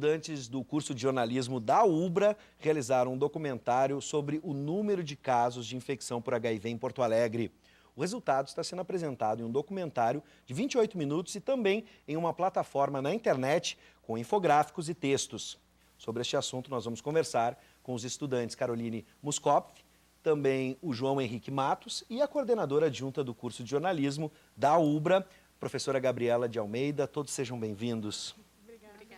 estudantes do curso de jornalismo da UBRA realizaram um documentário sobre o número de casos de infecção por HIV em Porto Alegre. O resultado está sendo apresentado em um documentário de 28 minutos e também em uma plataforma na internet com infográficos e textos. Sobre este assunto, nós vamos conversar com os estudantes Caroline Muscopf, também o João Henrique Matos e a coordenadora adjunta do curso de jornalismo da UBRA, professora Gabriela de Almeida. Todos sejam bem-vindos.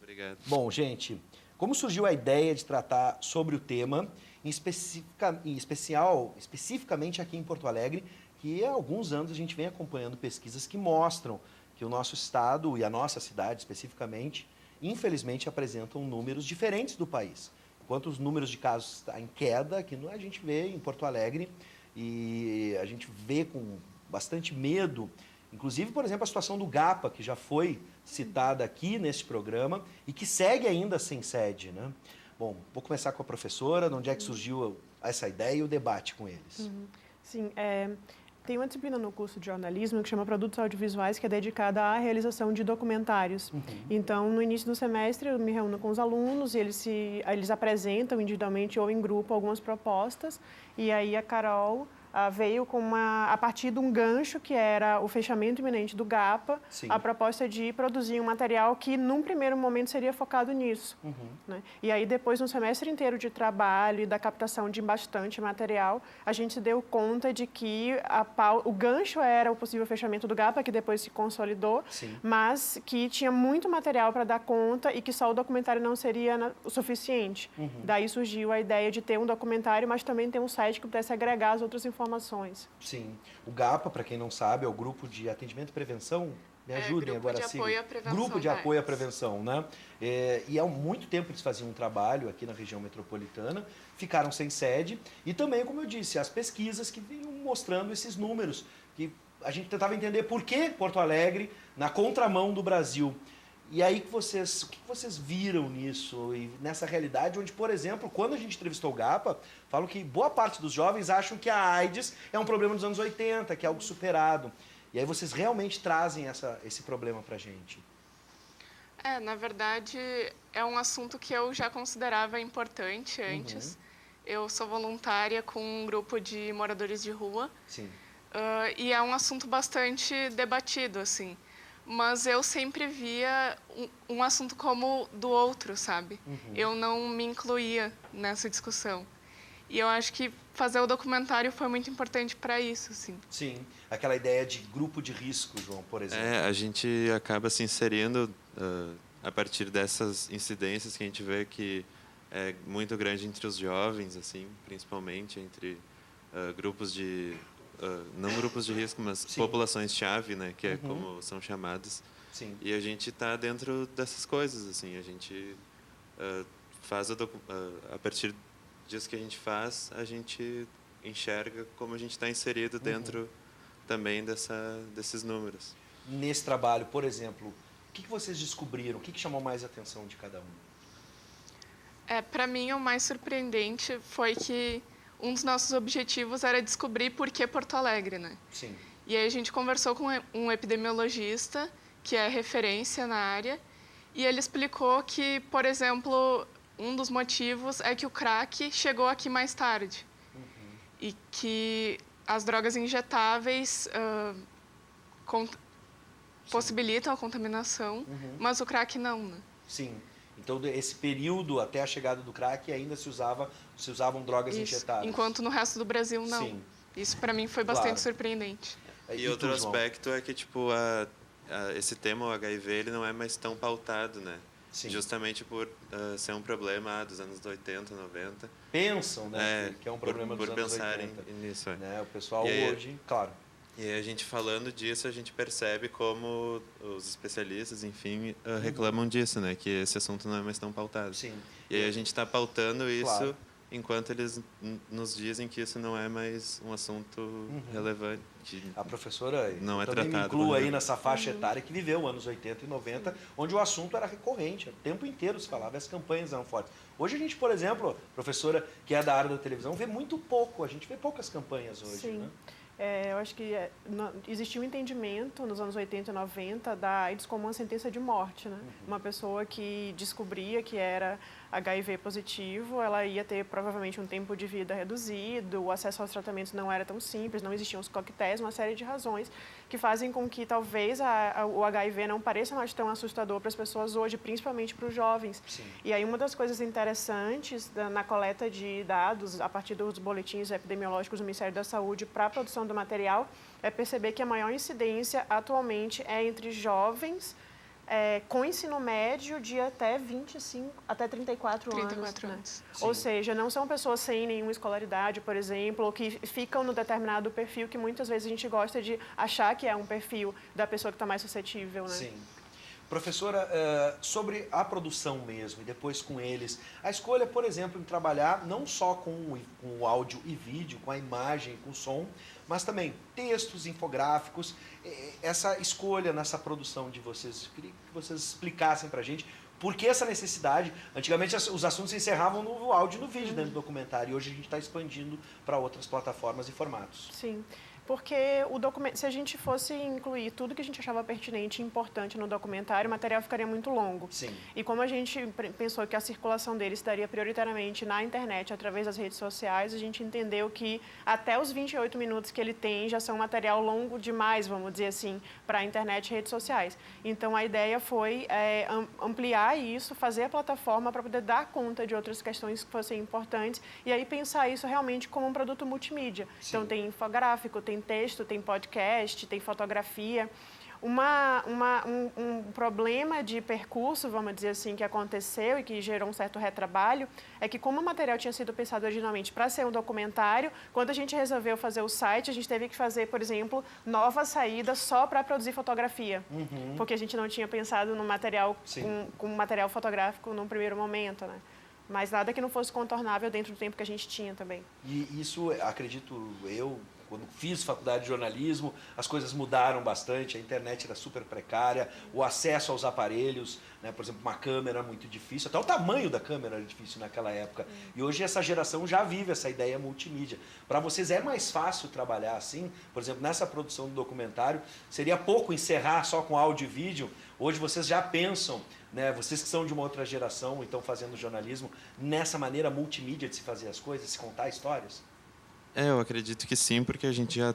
Obrigado. Bom, gente, como surgiu a ideia de tratar sobre o tema, especificamente aqui em Porto Alegre, que há alguns anos a gente vem acompanhando pesquisas que mostram que o nosso estado e a nossa cidade especificamente, infelizmente, apresentam números diferentes do país. Enquanto os números de casos estão em queda, aqui a gente vê em Porto Alegre e a gente vê com bastante medo. Inclusive, por exemplo, a situação do GAPA, que já foi citada aqui neste programa e que segue ainda sem sede, né? Bom, vou começar com a professora, de onde é que surgiu essa ideia e o debate com eles. Sim, tem uma disciplina no curso de jornalismo que chama Produtos Audiovisuais, que é dedicada à realização de documentários. Então, no início do semestre, eu me reúno com os alunos e eles apresentam individualmente ou em grupo algumas propostas. E aí a Carol veio a partir de um gancho que era o fechamento iminente do GAPA, a proposta de produzir um material que, num primeiro momento, seria focado nisso. Né? E aí, depois, no semestre inteiro de trabalho e da captação de bastante material, a gente se deu conta de que o gancho era o possível fechamento do GAPA, que depois se consolidou, mas que tinha muito material para dar conta e que só o documentário não seria o suficiente. Daí surgiu a ideia de ter um documentário, mas também ter um site que pudesse agregar as outras informações. Sim. O GAPA, para quem não sabe, é o Grupo de Atendimento e Prevenção. Me ajudem agora, Grupo de Apoio à Prevenção, né? E há muito tempo eles faziam um trabalho aqui na região metropolitana, ficaram sem sede e também, como eu disse, as pesquisas que vinham mostrando esses números, que a gente tentava entender por que Porto Alegre, na contramão do Brasil. E aí, o que vocês viram nisso, e nessa realidade onde, por exemplo, quando a gente entrevistou o GAPA, falam que boa parte dos jovens acham que a AIDS é um problema dos anos 80, que é algo superado. E aí vocês realmente trazem esse problema para a gente. Na verdade, é um assunto que eu já considerava importante antes. Eu sou voluntária com um grupo de moradores de rua. E é um assunto bastante debatido, assim. Mas eu sempre via um assunto como do outro, sabe? Eu não me incluía nessa discussão. E eu acho que fazer o documentário foi muito importante para isso, assim. Sim, aquela ideia de grupo de risco, João, por exemplo. A gente acaba se inserindo a partir dessas incidências que a gente vê que é muito grande entre os jovens, assim, principalmente entre grupos de... não grupos de risco, mas populações-chave, né, que é como são chamadas. E a gente está dentro dessas coisas, assim, a gente faz a partir disso que a gente faz, a gente enxerga como a gente está inserido dentro também desses números. Nesse trabalho, por exemplo, o que vocês descobriram? O que chamou mais a atenção de cada um? Para mim, o mais surpreendente foi que um dos nossos objetivos era descobrir por que Porto Alegre, né? E aí a gente conversou com um epidemiologista, que é referência na área, e ele explicou que, por exemplo, um dos motivos é que o crack chegou aqui mais tarde. E que as drogas injetáveis possibilitam a contaminação, mas o crack não, né? Então, esse período até a chegada do crack ainda se usavam drogas injetadas. Enquanto no resto do Brasil, não. Isso, para mim, foi bastante surpreendente. E outro aspecto é que, tipo, esse tema, o HIV, ele não é mais tão pautado, né? Justamente por ser um problema dos anos 80, 90. Pensam, né, que é um problema dos anos 80. Por pensarem nisso, O pessoal hoje, claro. E a gente falando disso, a gente percebe como os especialistas, enfim, reclamam disso, né? Que esse assunto não é mais tão pautado. E aí a gente está pautando isso enquanto eles nos dizem que isso não é mais um assunto relevante. A professora não é também me tratado. inclui aí nessa faixa etária que viveu anos 80 e 90, onde o assunto era recorrente, o tempo inteiro se falava, as campanhas eram fortes. Hoje a gente, por exemplo, professora que é da área da televisão, vê muito pouco, a gente vê poucas campanhas hoje, né? Eu acho que existia um entendimento nos anos 80 e 90 da AIDS como uma sentença de morte, né? Uma pessoa que descobria que era HIV positivo, ela ia ter provavelmente um tempo de vida reduzido, o acesso aos tratamentos não era tão simples, não existiam os coquetéis, uma série de razões que fazem com que talvez o HIV não pareça mais tão assustador para as pessoas hoje, principalmente para os jovens. Sim. E aí uma das coisas interessantes na coleta de dados, a partir dos boletins epidemiológicos do Ministério da Saúde para a produção do material, é perceber que a maior incidência atualmente é entre jovens com ensino médio de até 34 anos. Ou seja, não são pessoas sem nenhuma escolaridade, por exemplo, ou que ficam no determinado perfil que muitas vezes a gente gosta de achar que é um perfil da pessoa que está mais suscetível, né? Sim. Professora, sobre a produção mesmo, e depois com eles, a escolha, por exemplo, em trabalhar não só com o áudio e vídeo, com a imagem, com o som, mas também textos, infográficos, essa escolha nessa produção de vocês, eu queria que vocês explicassem para a gente por que essa necessidade. Antigamente os assuntos se encerravam no áudio e no vídeo dentro do documentário, e hoje a gente está expandindo para outras plataformas e formatos. Sim. Porque se a gente fosse incluir tudo que a gente achava pertinente e importante no documentário, o material ficaria muito longo. Sim. E como a gente pensou que a circulação dele se daria prioritariamente na internet, através das redes sociais, a gente entendeu que até os 28 minutos que ele tem já são material longo demais, vamos dizer assim, para a internet e redes sociais. Então, a ideia foi ampliar isso, fazer a plataforma para poder dar conta de outras questões que fossem importantes e aí pensar isso realmente como um produto multimídia. Sim. Então, tem infográfico, tem texto, tem podcast, tem fotografia. Um problema de percurso, vamos dizer assim, que aconteceu e que gerou um certo retrabalho, é que como o material tinha sido pensado originalmente para ser um documentário, quando a gente resolveu fazer o site, a gente teve que fazer, por exemplo, novas saídas só para produzir fotografia, porque a gente não tinha pensado no material com material fotográfico num primeiro momento, né? Mas nada que não fosse contornável dentro do tempo que a gente tinha também. E isso, acredito eu, quando fiz faculdade de jornalismo, as coisas mudaram bastante, a internet era super precária, o acesso aos aparelhos, né, por exemplo, uma câmera muito difícil, até o tamanho da câmera era difícil naquela época. E hoje essa geração já vive essa ideia multimídia. Para vocês é mais fácil trabalhar assim? Por exemplo, nessa produção do documentário, seria pouco encerrar só com áudio e vídeo? Hoje vocês já pensam, né, vocês que são de uma outra geração e estão fazendo jornalismo, nessa maneira multimídia de se fazer as coisas, de se contar histórias? Eu acredito que sim, porque a gente já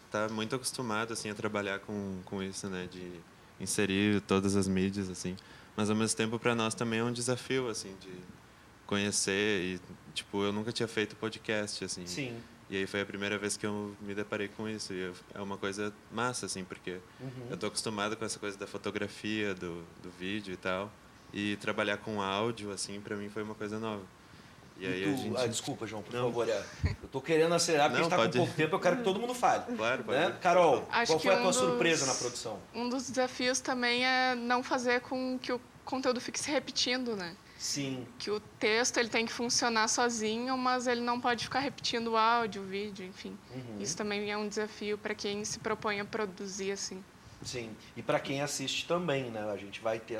está muito acostumado assim a trabalhar com isso, né, de inserir todas as mídias assim. Mas ao mesmo tempo para nós também é um desafio assim de conhecer e tipo eu nunca tinha feito podcast assim. Sim. E aí foi a primeira vez que eu me deparei com isso e é uma coisa massa assim, porque eu tô acostumado com essa coisa da fotografia, do vídeo e tal, e trabalhar com áudio assim para mim foi uma coisa nova. E aí desculpa, João, por favor. Eu estou querendo acelerar, porque a gente está com pouco tempo, eu quero que todo mundo fale. Claro, pode. Né? Carol, qual foi a tua surpresa na produção? Um dos desafios também é não fazer com que o conteúdo fique se repetindo, né? Sim. Que o texto ele tem que funcionar sozinho, mas ele não pode ficar repetindo o áudio, o vídeo, enfim. Isso também é um desafio para quem se propõe a produzir assim. Sim, e para quem assiste também, né? A gente vai ter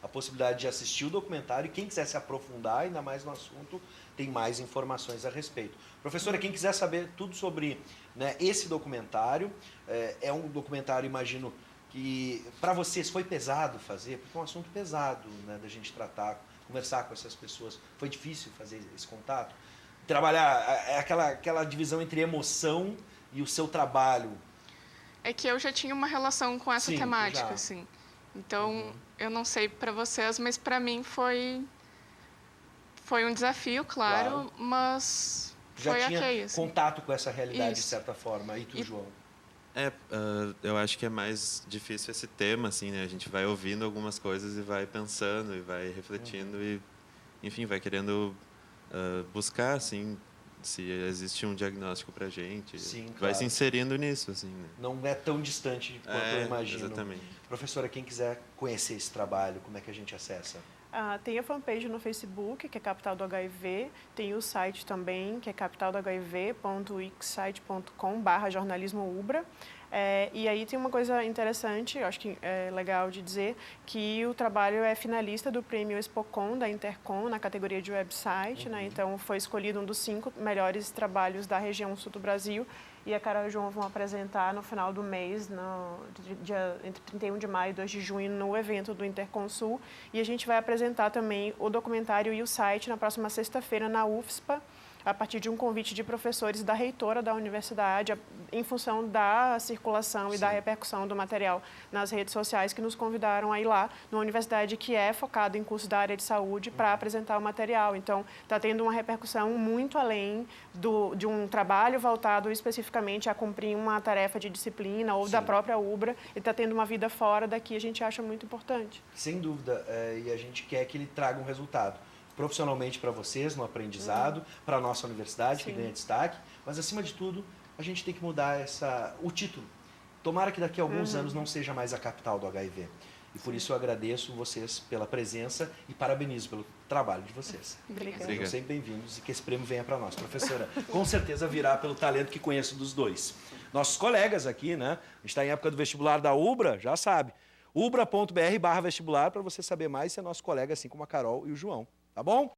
a possibilidade de assistir o documentário e quem quiser se aprofundar ainda mais no assunto, tem mais informações a respeito. Professora, quem quiser saber tudo sobre, né, esse documentário, é um documentário, imagino, que para vocês foi pesado fazer, porque é um assunto pesado, né, da gente tratar, conversar com essas pessoas. Foi difícil fazer esse contato? Trabalhar aquela divisão entre emoção e o seu trabalho. É que eu já tinha uma relação com essa temática, assim. Então, eu não sei para vocês, mas para mim foi um desafio, claro. Mas já foi tinha ok, assim. Contato com essa realidade, de certa forma. E tu, João? Eu acho que é mais difícil esse tema, assim, né? A gente vai ouvindo algumas coisas e vai pensando e vai refletindo e, enfim, vai querendo buscar, assim, se existe um diagnóstico para a gente. Sim, claro. Vai se inserindo nisso, assim, né? Não é tão distante quanto eu imagino. Exatamente. Professora, quem quiser conhecer esse trabalho, como é que a gente acessa? Tem a fanpage no Facebook, que é Capital do HIV, tem o site também, que é capitaldohiv.wixsite.com/jornalismoubra. E aí tem uma coisa interessante, eu acho que é legal de dizer, que o trabalho é finalista do Prêmio Expocom, da Intercom, na categoria de website, né? Então foi escolhido um dos 5 melhores trabalhos da região sul do Brasil, e a Carol e o João vão apresentar no final do mês, entre 31 de maio e 2 de junho, no evento do Interconsul. E a gente vai apresentar também o documentário e o site na próxima sexta-feira na UFSPA, a partir de um convite de professores da reitora da universidade, em função da circulação e da repercussão do material nas redes sociais, que nos convidaram a ir lá, numa universidade que é focada em cursos da área de saúde, para apresentar o material. Então, está tendo uma repercussão muito além de um trabalho voltado especificamente a cumprir uma tarefa de disciplina ou da própria UBRA, e está tendo uma vida fora daqui, a gente acha muito importante. Sem dúvida, e a gente quer que ele traga um resultado. Profissionalmente para vocês, no aprendizado, para a nossa universidade, que ganha destaque, mas acima de tudo, a gente tem que mudar o título. Tomara que daqui a alguns anos não seja mais a capital do HIV. E por isso eu agradeço vocês pela presença e parabenizo pelo trabalho de vocês. Obrigada. Sejam sempre bem-vindos e que esse prêmio venha para nós. Professora, com certeza virá pelo talento que conheço dos dois. Nossos colegas aqui, né? A gente está em época do vestibular da UBRA, já sabe. ubra.br/vestibular para você saber mais e ser nosso colega, assim como a Carol e o João. Tá bom?